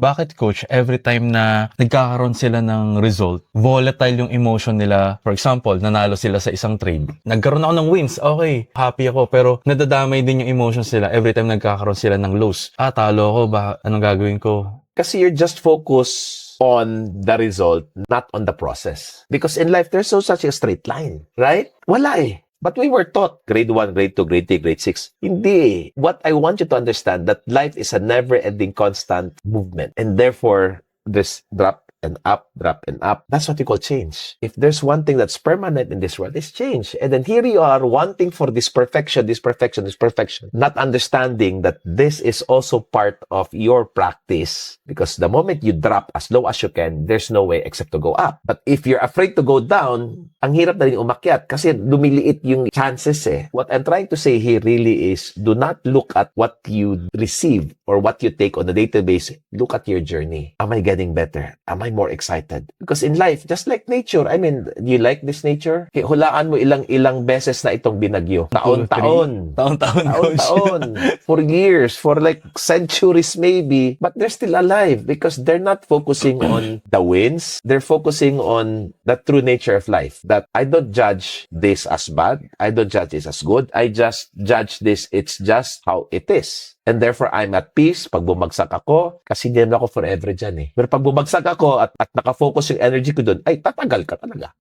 Bakit coach, every time na nagkakaroon sila ng result, volatile yung emotion nila. For example, nanalo sila sa isang trade. Nagkaroon ako ng wins, okay, happy ako. Pero nadadamay din yung emotions nila every time nagkakaroon sila ng loss. Talo ako, anong gagawin ko? Kasi you're just focused on the result, not on the process. Because in life, there's no such a straight line, right? Wala eh. But we were taught grade 1, grade 2, grade 3, grade 6. Hindi. What I want you to understand that life is a never-ending constant movement. And therefore, this drop and up, drop and up. That's what you call change. If there's one thing that's permanent in this world, it's change. And then here you are wanting for this perfection, this perfection, this perfection. Not understanding that this is also part of your practice. Because the moment you drop as low as you can, there's no way except to go up. But if you're afraid to go down, ang hirap na rin umakyat kasi lumiliit yung chances eh. What I'm trying to say here really is do not look at what you receive or what you take on a daily basis. Look at your journey. Am I getting better? Am I more excited? Because in life, just like nature, I mean, you like this nature? Okay, hulaan mo ilang beses na itong binagyo. Taon-taon. Taon-taon, coach. Taon-taon. For years, for like centuries maybe. But they're still alive because they're not focusing on the wins. They're focusing on the true nature of life. That I don't judge this as bad. I don't judge this as good. I just judge this, it's just how it is. And therefore, I'm at peace pag bumagsak ako kasi hindi naman ako forever dyan eh. Pero pag bumagsak ako at nakafocus yung energy ko doon, ay tatagal ka talaga.